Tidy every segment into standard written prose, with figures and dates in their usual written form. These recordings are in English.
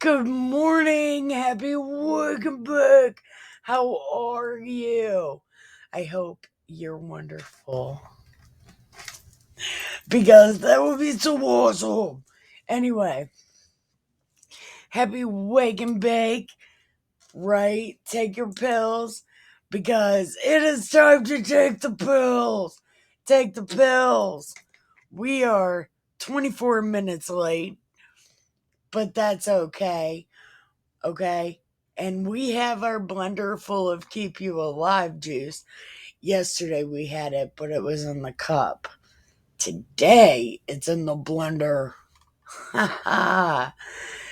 Good morning. Happy welcome back. How are you? I hope you're wonderful. Because that would be so awesome. Anyway, happy wake and bake, right? Take your pills because it is time to take the pills. Take the pills. We are 24 minutes late, but that's okay. Okay? And we have our blender full of Keep You Alive juice. Yesterday we had it, but it was in the cup. Today it's in the blender.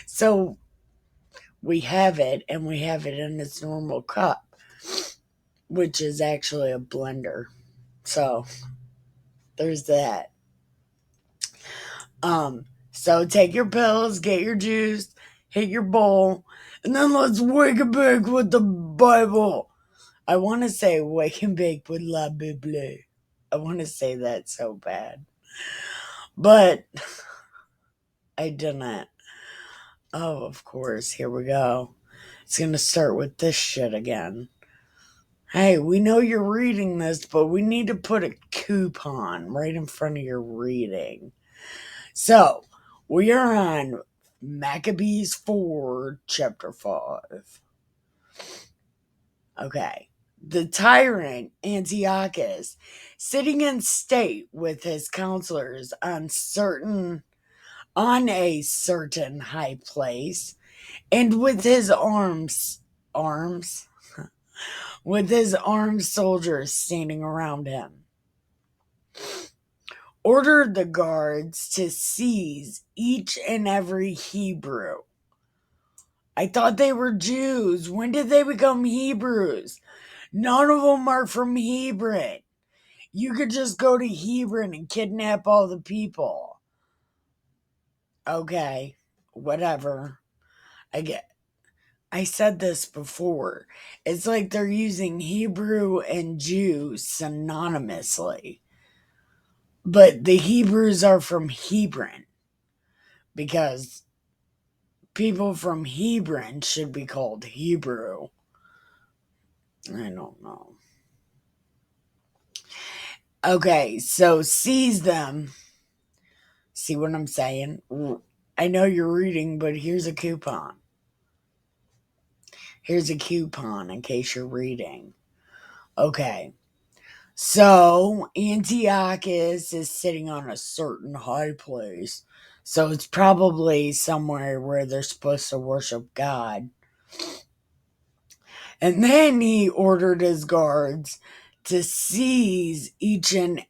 So we have it, and we have it in its normal cup, which is actually a blender. So there's that. So take your pills, get your juice, hit your bowl, and then let's wake it back with the Bible. I want to say wake and bake with La Bible. I want to say that so bad. But I didn't. Oh, of course. Here we go. It's going to start with this shit again. Hey, we know you're reading this, but we need to put a coupon right in front of your reading. So, we are on Maccabees 4, chapter 5. Okay. The tyrant Antiochus, sitting in state with his counselors on a certain high place, and with his arms, with his armed soldiers standing around him, ordered the guards to seize each and every Hebrew. I thought they were Jews. When did they become Hebrews? None of them are from Hebron. You could just go to Hebron and kidnap all the people. Okay, whatever. I said this before. It's like they're using Hebrew and Jew synonymously. But the Hebrews are from Hebron because people from Hebron should be called Hebrew. I don't know. Okay, so seize them. See what I'm saying? I know you're reading, but here's a coupon. Here's a coupon in case you're reading. Okay. So Antiochus is sitting on a certain high place. So it's probably somewhere where they're supposed to worship God. And then he ordered his guards to seize each and...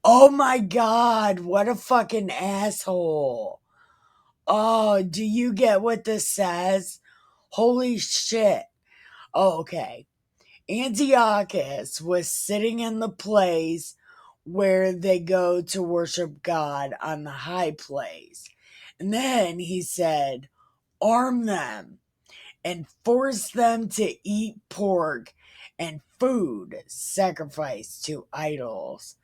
Oh my God, what a fucking asshole. Oh, do you get what this says? Holy shit. Oh, okay. Antiochus was sitting in the place where they go to worship God on the high place. And then he said, arm them and force them to eat pork and food sacrificed to idols.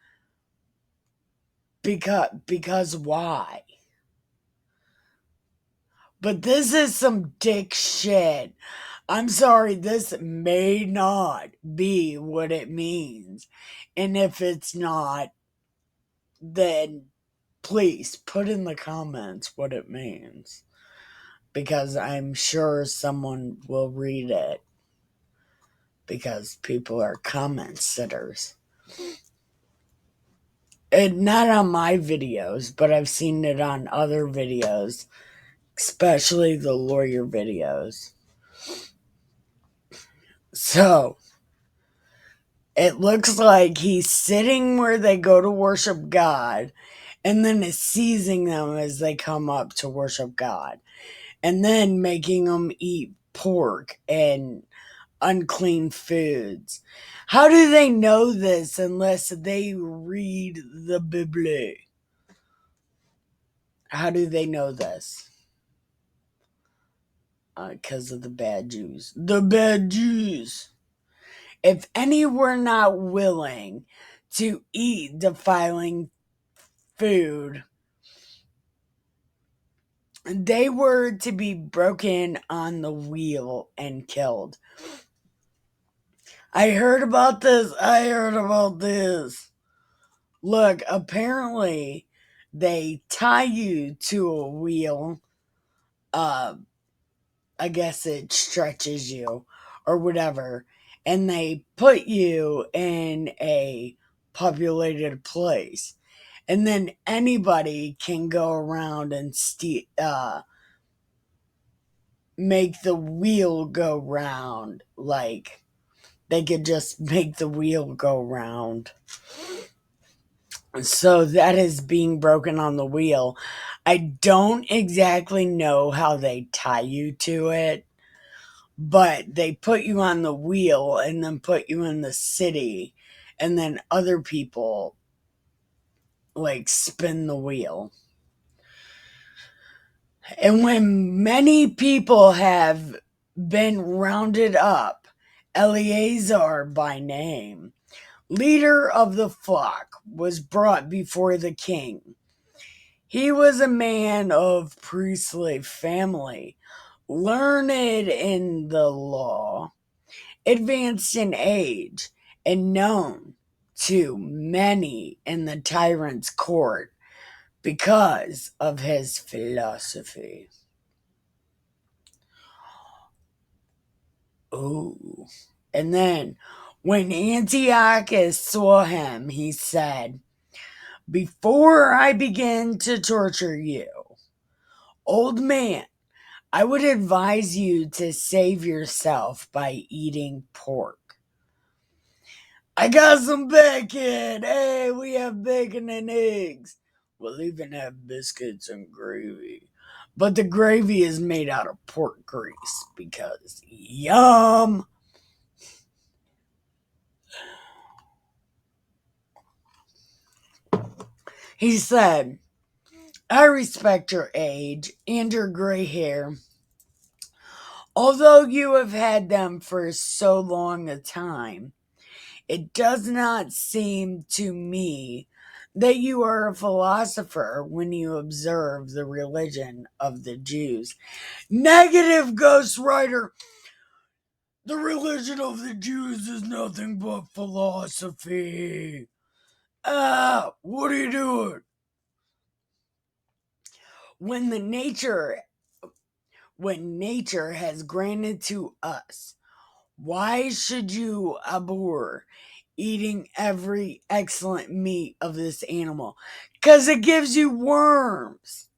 Because why? But this is some dick shit. I'm sorry, this may not be what it means. And if it's not, then please put in the comments what it means. Because I'm sure someone will read it. Because people are comment sitters. And not on my videos, but I've seen it on other videos. Especially the lawyer videos. So, it looks like he's sitting where they go to worship God, and then is seizing them as they come up to worship God, and then making them eat pork and unclean foods. How do they know this unless they read the Bible? How do they know this? Because of the bad Jews. The bad Jews. If any were not willing to eat defiling food, They were to be broken on the wheel and killed. I heard about this. Look, apparently they tie you to a wheel. I guess it stretches you or whatever. And they put you in a populated place. And then anybody can go around and make the wheel go round. Like, they could just make the wheel go round. So that is being broken on the wheel. I don't exactly know how they tie you to it, but they put you on the wheel and then put you in the city, and then other people like spin the wheel. And when many people have been rounded up, Eleazar by name, leader of the flock, was brought before the king. He was a man of priestly family, learned in the law, advanced in age, and known to many in the tyrant's court because of his philosophy. Ooh. And then, when Antiochus saw him, he said, "Before I begin to torture you, old man, I would advise you to save yourself by eating pork." "I got some bacon. Hey, we have bacon and eggs. We'll even have biscuits and gravy. But the gravy is made out of pork grease because yum." He said, "I respect your age and your gray hair. Although you have had them for so long a time, it does not seem to me that you are a philosopher when you observe the religion of the Jews." Negative, Ghost Rider. The religion of the Jews is nothing but philosophy. What are you doing? When the nature when nature has granted to us, why should you abhor eating every excellent meat of this animal? Because it gives you worms.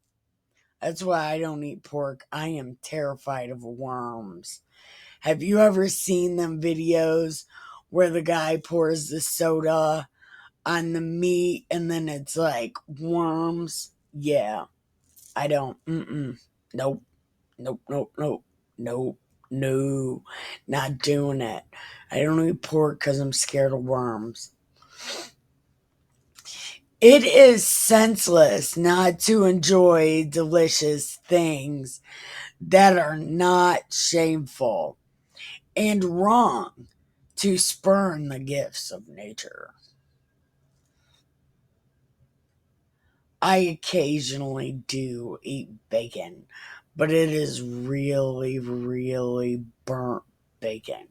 That's why I don't eat pork. I am terrified of worms. Have you ever seen them videos where the guy pours the soda on the meat and then it's like worms? Yeah, I don't. Nope. Nope. Nope. Nope. Nope. No, not doing it. I don't eat pork because I'm scared of worms. It is senseless not to enjoy delicious things that are not shameful, and wrong to spurn the gifts of nature. I occasionally do eat bacon, but it is really, really burnt bacon.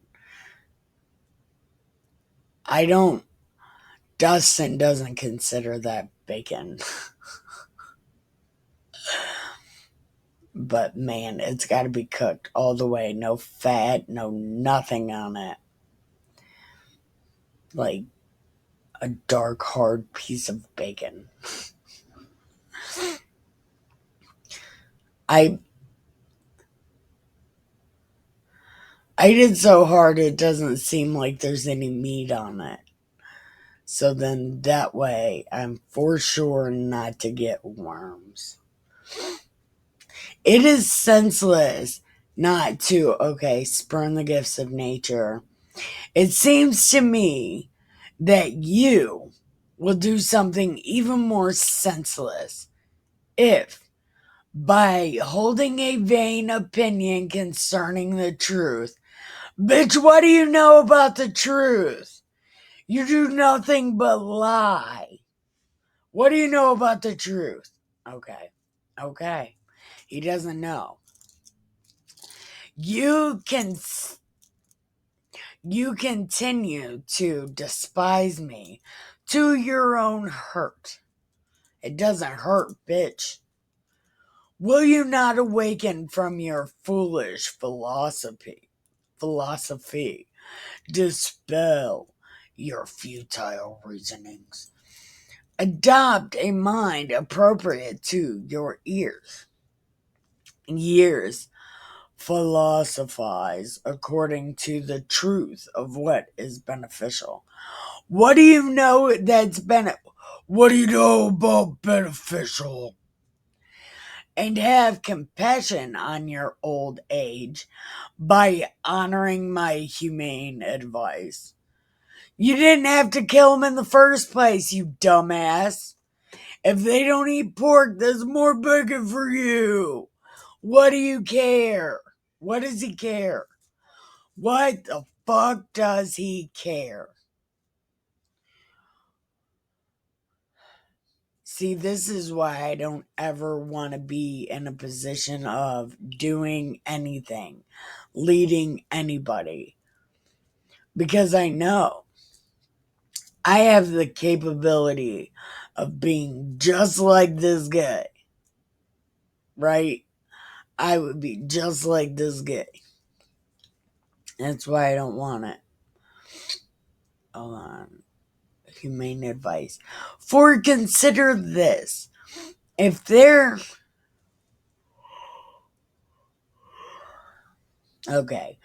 I don't, Dustin doesn't consider that bacon. But man, it's got to be cooked all the way. No fat, no nothing on it. Like a dark, hard piece of bacon. I I did so hard it doesn't seem like there's any meat on it. So then that way I'm for sure not to get worms. It is senseless not to, okay, spurn the gifts of nature. It seems to me that you will do something even more senseless if, by holding a vain opinion concerning the truth, bitch, what do you know about the truth? You do nothing but lie. What do you know about the truth? Okay. Okay. He doesn't know. You continue to despise me to your own hurt. It doesn't hurt, bitch. Will you not awaken from your foolish philosophy? Dispel your futile reasonings. Adopt a mind appropriate to your years. Philosophize according to the truth of what is beneficial. What do you know What do you know about beneficial? And have compassion on your old age by honoring my humane advice. You didn't have to kill him in the first place, you dumbass. If they don't eat pork, there's more bacon for you. What do you care? What does he care? What the fuck does he care? See, this is why I don't ever want to be in a position of doing anything, leading anybody. Because I know I have the capability of being just like this guy. Right? I would be just like this guy. That's why I don't want it. Hold on. Humane advice. For consider this. If there... Okay.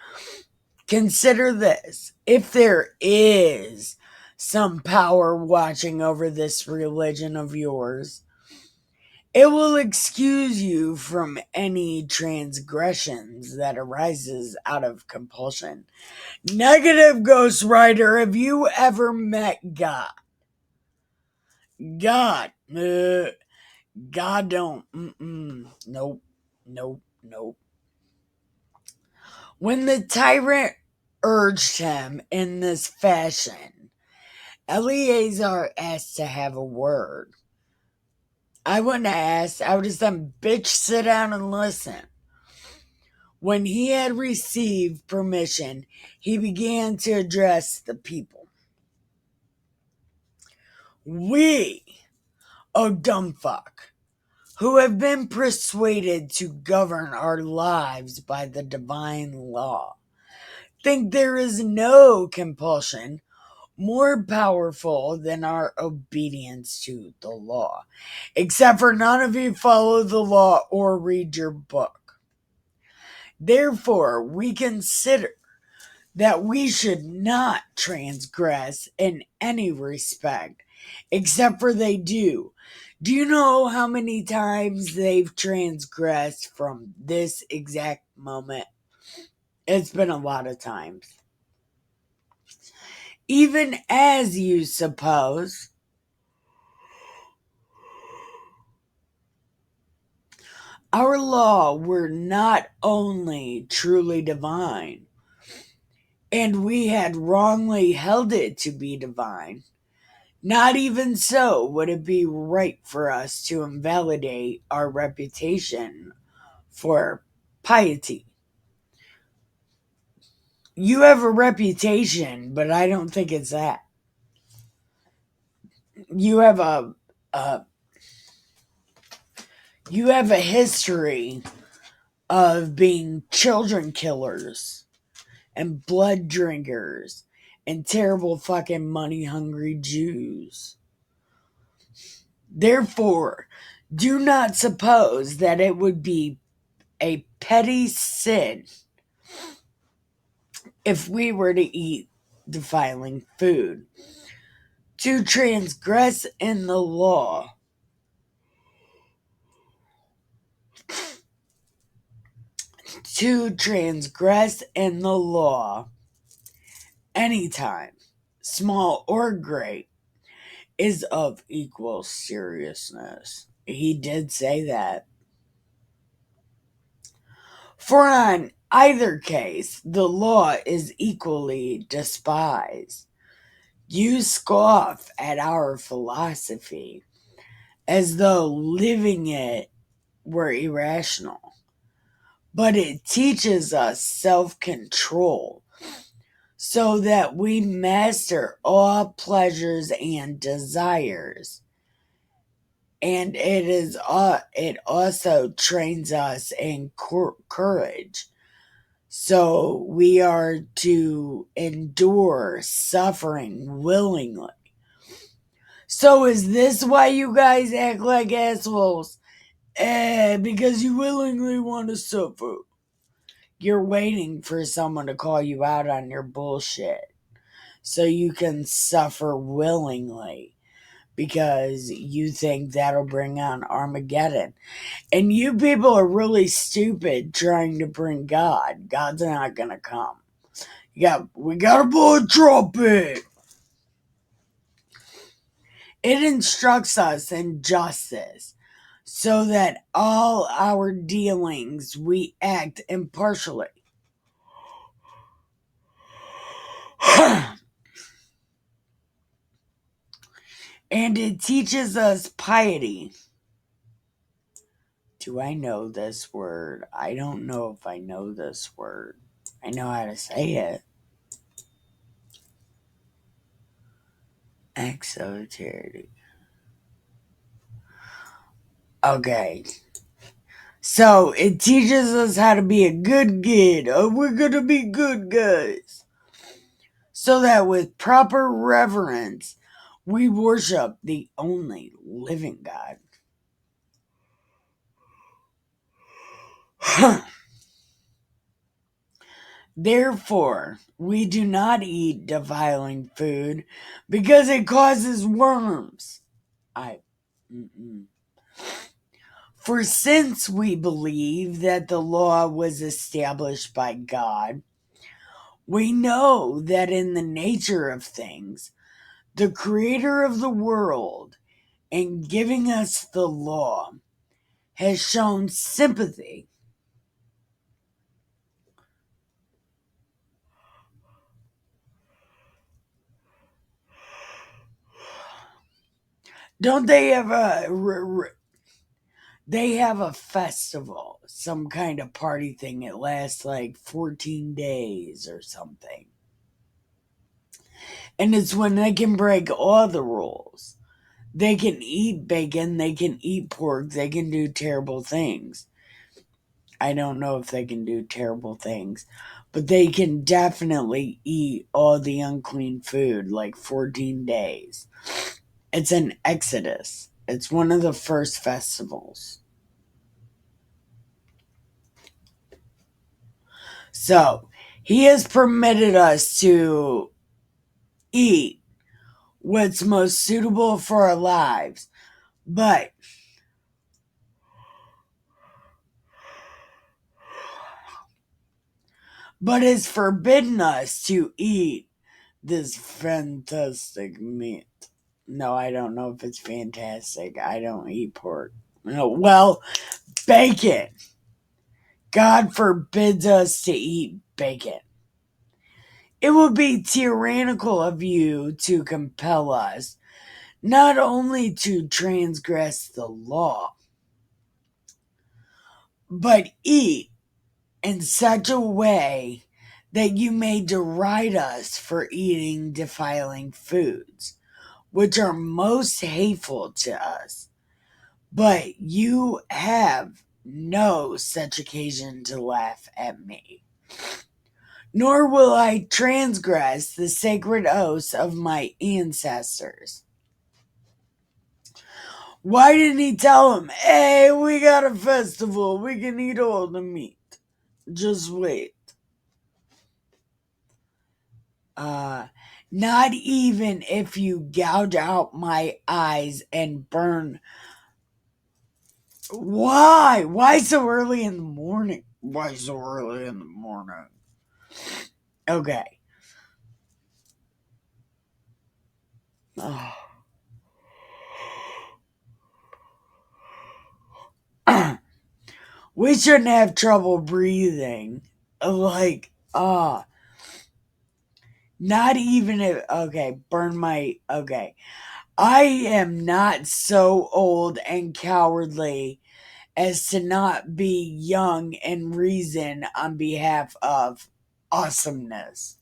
Consider this. If there is some power watching over this religion of yours, it will excuse you from any transgressions that arises out of compulsion. Negative Ghost Rider, have you ever met God? God. God don't. Nope. Nope. When the tyrant urged him in this fashion, Eleazar asked to have a word. I wouldn't have asked. I would have said, bitch, sit down and listen. When he had received permission, he began to address the people. We, oh dumb fuck, who have been persuaded to govern our lives by the divine law, think there is no compulsion more powerful than our obedience to the law, except for none of you follow the law or read your book. Therefore, we consider that we should not transgress in any respect, except for they do. Do you know how many times they've transgressed from this exact moment? It's been a lot of times. Even as you suppose, our law were not only truly divine, and we had wrongly held it to be divine. Not even so would it be right for us to invalidate our reputation for piety. You have a reputation, but I don't think it's that. You have you have a history of being children killers and blood drinkers and terrible fucking money hungry Jews. Therefore, do not suppose that it would be a petty sin if we were to eat defiling food. To transgress in the law anytime, small or great, is of equal seriousness. He did say that. For on either case, the law is equally despised. You scoff at our philosophy as though living it we're irrational. But it teaches us self-control so that we master all pleasures and desires. And it also trains us in courage. So we are to endure suffering willingly. So is this why you guys act like assholes? Because you willingly want to suffer. You're waiting for someone to call you out on your bullshit so you can suffer willingly because you think that'll bring on Armageddon. And you people are really stupid trying to bring God. God's not gonna come. We gotta blow a trumpet. It instructs us in justice so that all our dealings we act impartially. And it teaches us piety. Do I know this word? I don't know if I know this word. I know how to say it. Exoteric. Okay. So it teaches us how to be a good kid. Oh, we're gonna be good guys. So that with proper reverence, we worship the only living God. Therefore, we do not eat defiling food because it causes worms. For since we believe that the law was established by God, we know that in the nature of things, the creator of the world, in giving us the law, has shown sympathy. Don't they have they have a festival, some kind of party thing. It lasts like 14 days or something. And it's when they can break all the rules. They can eat bacon, they can eat pork, they can do terrible things. I don't know if they can do terrible things, but they can definitely eat all the unclean food like 14 days. It's an Exodus. It's one of the first festivals. So, he has permitted us to eat what's most suitable for our lives, but has forbidden us to eat this fantastic meat. No, I don't know if it's fantastic. I don't eat pork. No, well, bacon. God forbids us to eat bacon. It would be tyrannical of you to compel us not only to transgress the law, but eat in such a way that you may deride us for eating defiling foods, which are most hateful to us. But you have no such occasion to laugh at me. Nor will I transgress the sacred oaths of my ancestors. Why didn't he tell him, hey, we got a festival, we can eat all the meat? Just wait. Not even if you gouge out my eyes and burn. Why? Why so early in the morning? Why so early in the morning? Okay. Oh. We shouldn't have trouble breathing. Like, not even if, okay, burn my, okay. I am not so old and cowardly as to not be young and reason on behalf of awesomeness.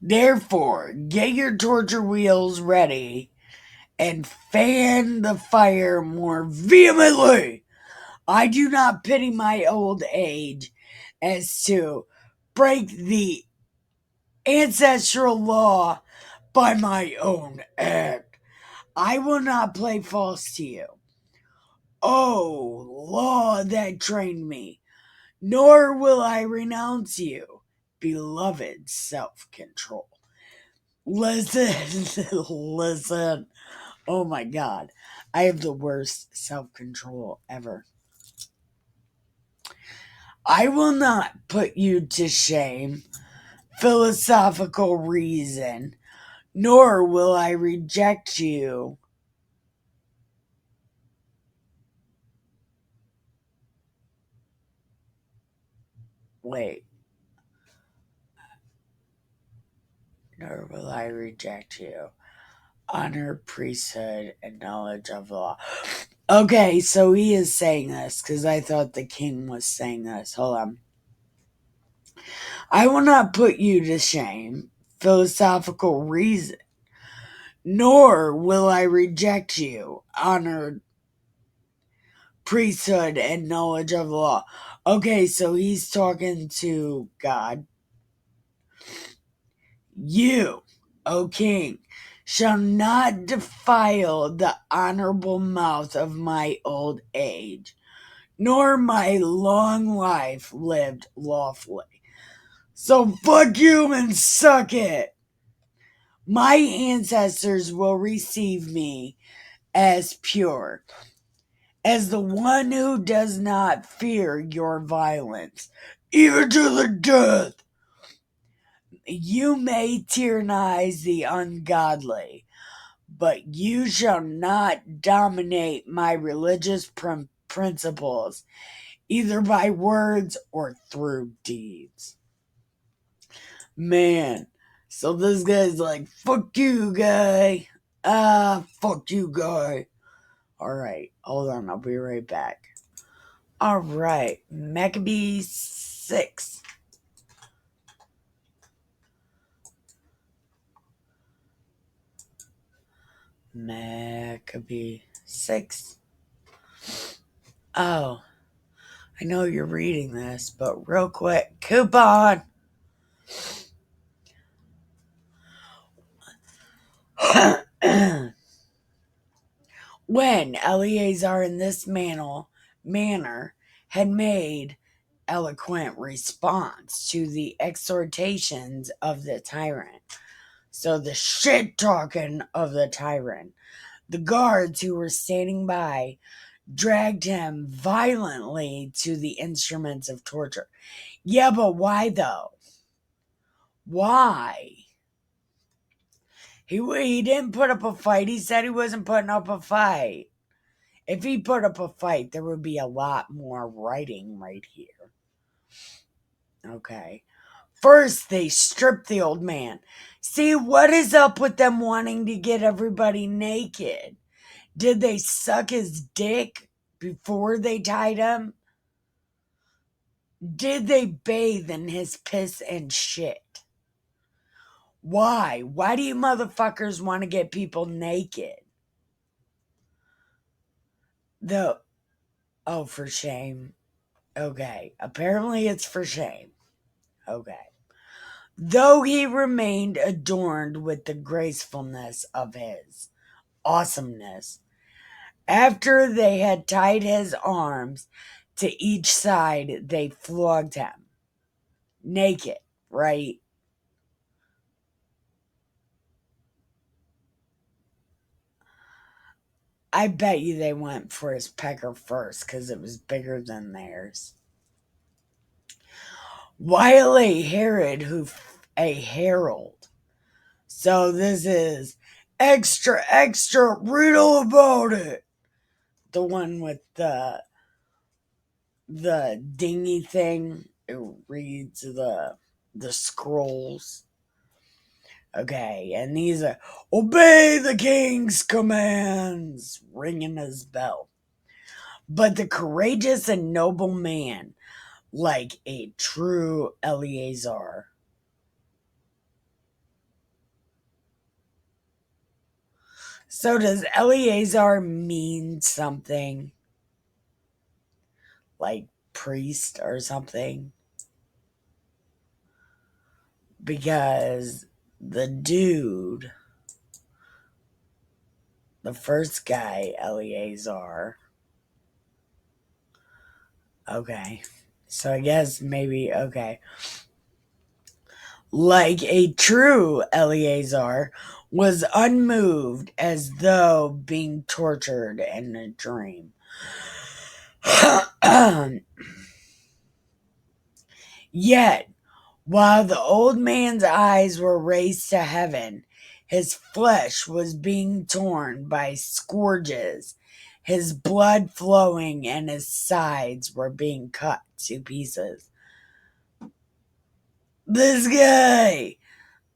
Therefore, get your torture wheels ready and fan the fire more vehemently. I do not pity my old age as to break the ancestral law by my own act. I will not play false to you. Oh, law that trained me, nor will I renounce you, beloved self-control. Listen, listen. Oh my God. I have the worst self-control ever. I will not put you to shame, philosophical reason, nor will I reject you. Wait. Nor will I reject you. Honor, priesthood, and knowledge of law. Okay, so he is saying this because I thought the king was saying this. Hold on. I will not put you to shame, philosophical reason, nor will I reject you, honor, priesthood, and knowledge of law. Okay, so he's talking to God. You, O king, shall not defile the honorable mouth of my old age, nor my long life lived lawfully. So fuck you and suck it. My ancestors will receive me as pure, as the one who does not fear your violence, even to the death. You may tyrannize the ungodly, but you shall not dominate my religious principles, either by words or through deeds. Man, so this guy's like, fuck you, guy. Fuck you, guy. Alright, hold on, I'll be right back. Alright, Maccabees 6. Maccabee 6. Oh, I know you're reading this, but real quick, coupon! When Eleazar in this manner had made eloquent response to the exhortations of the tyrant, so the shit talking of the tyrant, the guards who were standing by dragged him violently to the instruments of torture. Yeah, but why though? Why? He didn't put up a fight. He said he wasn't putting up a fight. If he put up a fight, there would be a lot more writing right here. Okay. First, they stripped the old man. See, what is up with them wanting to get everybody naked? Did they suck his dick before they tied him? Did they bathe in his piss and shit? Why? Why do you motherfuckers want to get people naked? For shame. Okay. Apparently it's for shame. Okay. Though he remained adorned with the gracefulness of his awesomeness, after they had tied his arms to each side, they flogged him. Naked, right? I bet you they went for his pecker first because it was bigger than theirs. While a herald. So this is extra, extra, riddle about it. The one with the dingy thing. It reads the scrolls. Okay, and these are obey the king's commands, ringing his bell. But the courageous and noble man, like a true Eleazar. So does Eleazar mean something like priest or something? Because the dude, the first guy, Eleazar. Okay. So I guess maybe, okay. Like a true Eleazar, was unmoved as though being tortured in a dream. Yet, while the old man's eyes were raised to heaven, his flesh was being torn by scourges, his blood flowing, and his sides were being cut to pieces. This guy!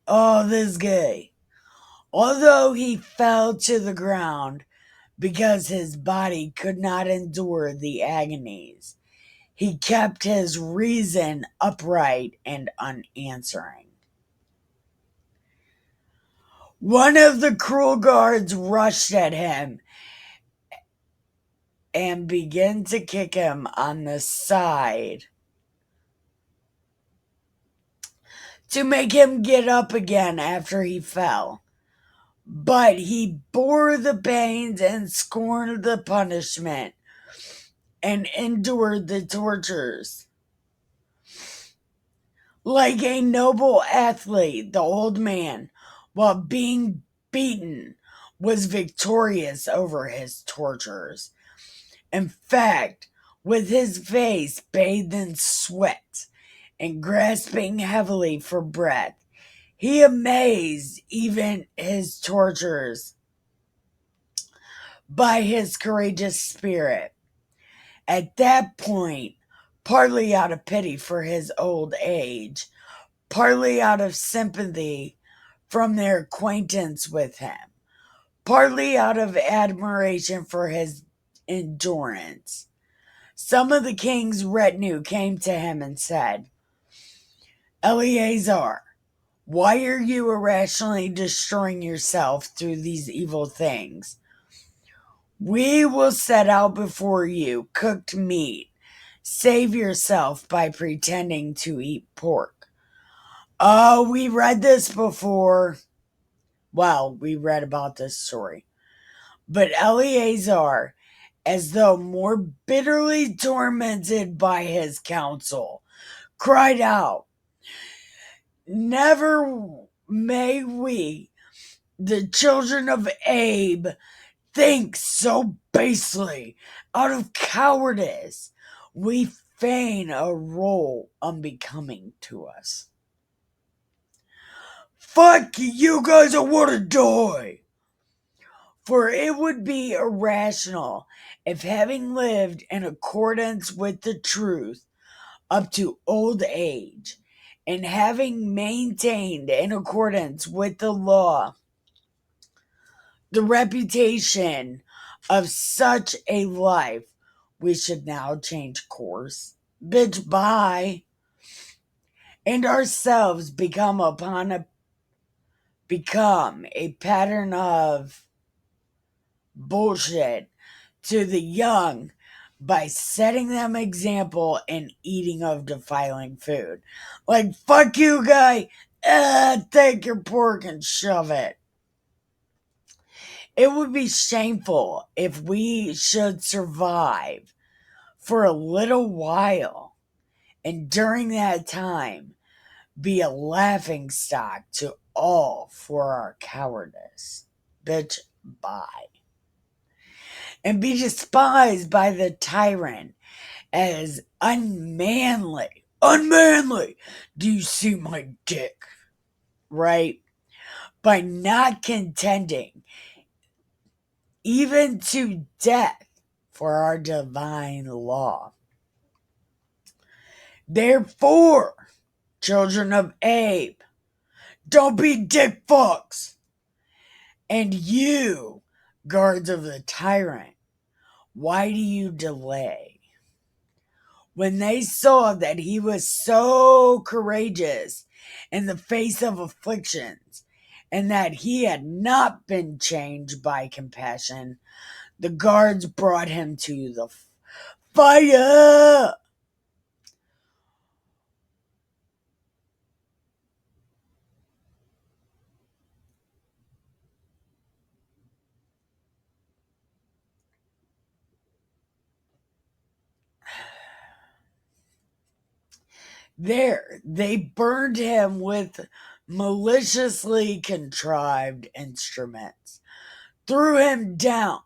Oh, this guy. Although he fell to the ground because his body could not endure the agonies, he kept his reason upright and unanswering. One of the cruel guards rushed at him and began to kick him on the side to make him get up again after he fell. But he bore the pains and scorned the punishment and endured the tortures. Like a noble athlete, the old man, while being beaten, was victorious over his torturers. In fact, with his face bathed in sweat and grasping heavily for breath, he amazed even his torturers by his courageous spirit. At that point, partly out of pity for his old age, partly out of sympathy from their acquaintance with him, partly out of admiration for his endurance, some of the king's retinue came to him and said, Eleazar, why are you irrationally destroying yourself through these evil things? We will set out before you cooked meat. Save yourself by pretending to eat pork. Oh, we read this before. Well, we read about this story. But Eleazar, as though more bitterly tormented by his counsel, cried out, Never may we, the children of Abe, think so basely. Out of cowardice, we feign a role unbecoming to us. Fuck you guys, I want to die. For it would be irrational if, having lived in accordance with the truth up to old age, and having maintained in accordance with the law the reputation of such a life, we should now change course. Bitch, bye. And ourselves become a pattern of bullshit to the young by setting them example in eating of defiling food. Like, fuck you, guy. Take your pork and shove it. It would be shameful if we should survive for a little while and during that time be a laughing stock to all for our cowardice. Bitch, bye. And be despised by the tyrant as unmanly. Unmanly! Do you see my dick? Right? By not contending, even to death, for our divine law. Therefore, children of Abe, Don't be dick fucks! And you, guards of the tyrant, why do you delay? When they saw that he was so courageous in the face of afflictions, and that he had not been changed by compassion, the guards brought him to the fire. There, they burned him with maliciously contrived instruments, threw him down.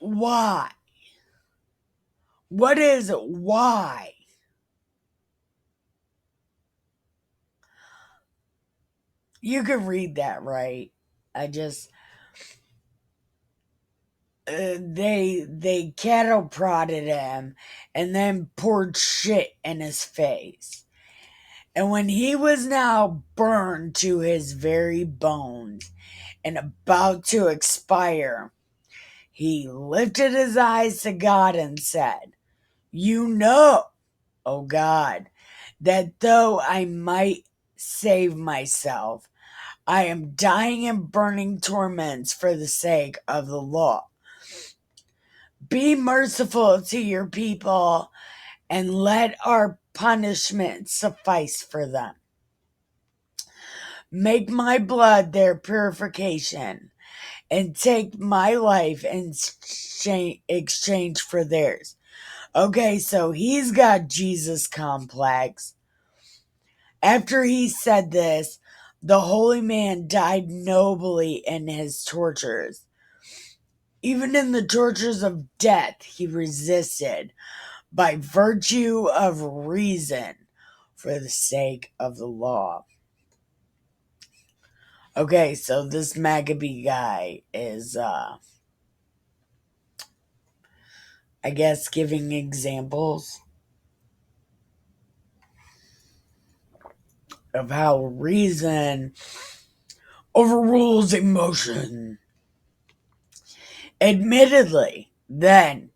Why? What is why? You can read that, right? I just they cattle prodded him and then poured shit in his face. And when he was now burned to his very bones and about to expire, he lifted his eyes to God and said, "You know, O God, that though I might save myself, I am dying in burning torments for the sake of the law. Be merciful to your people and let our punishment suffice for them. Make my blood their purification and take my life in exchange for theirs." Okay, so he's got Jesus complex. After he said this, the holy man died nobly in his tortures. Even in the tortures of death, he resisted by virtue of reason for the sake of the law. Okay, so this Maccabee guy is, I guess, giving examples of how reason overrules emotion. Admittedly, then,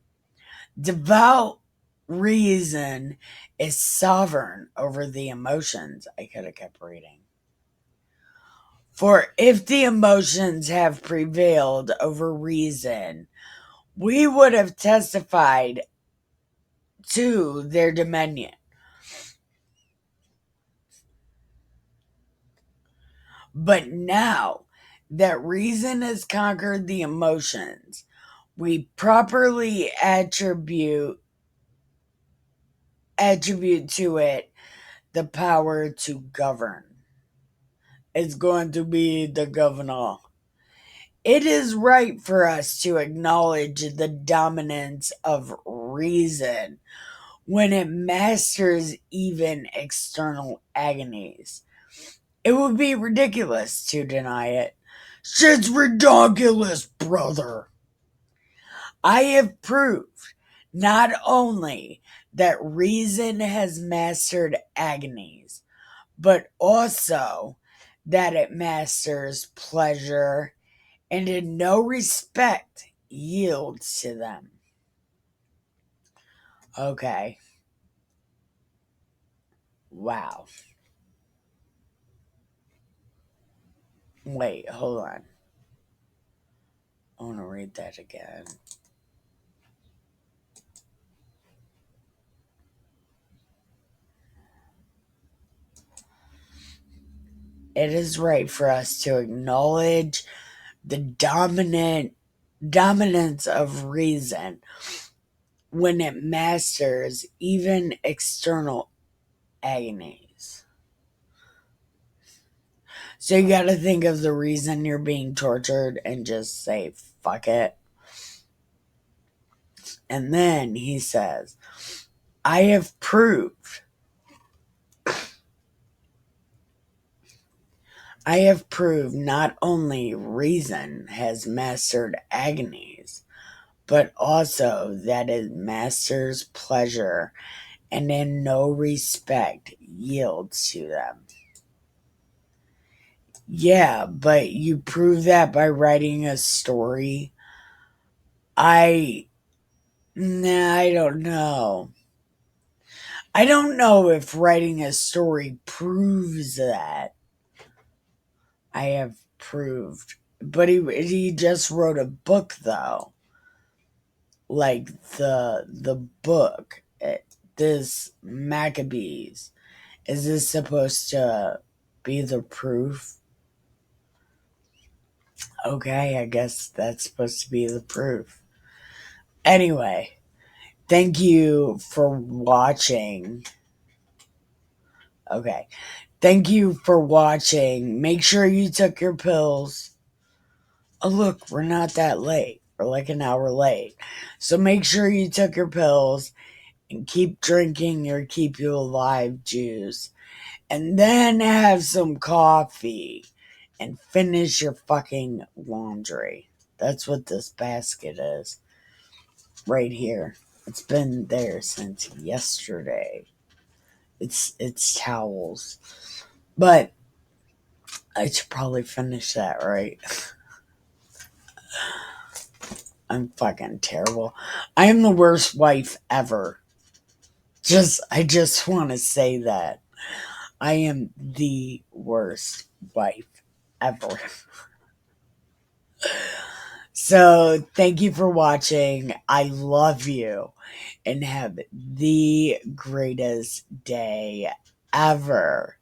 devout reason is sovereign over the emotions. I could have kept reading. For if the emotions have prevailed over reason, we would have testified to their dominion. But now that reason has conquered the emotions, we properly attribute to it the power to govern. It's going to be the governor. It is right for us to acknowledge the dominance of reason when it masters even external agonies. It would be ridiculous to deny it. Shit's ridiculous, brother. I have proved not only that reason has mastered agonies, but also that it masters pleasure and in no respect yields to them. Okay. Wow. Wait, hold on. I want to read that again. It is right for us to acknowledge the dominance of reason when it masters even external agonies. So you gotta think of the reason you're being tortured and just say, fuck it. And then he says, I have proved not only reason has mastered agonies, but also that it masters pleasure and in no respect yields to them. Yeah, but you prove that by writing a story. I I don't know. I don't know if writing a story proves that. I have proved, but he just wrote a book though, like the book. This Maccabees, is this supposed to be the proof? Okay, I guess that's supposed to be the proof. Anyway, thank you for watching. Okay. Thank you for watching. Make sure you took your pills. Oh, look, we're not that late. We're like an hour late. So make sure you took your pills and keep drinking your Keep You Alive juice. And then have some coffee and finish your fucking laundry. That's what this basket is. Right here. It's been there since yesterday. It's towels. But I should probably finish that, right? I'm fucking terrible. I am the worst wife ever. I just want to say that. I am the worst wife ever. So, thank you for watching. I love you and have the greatest day ever.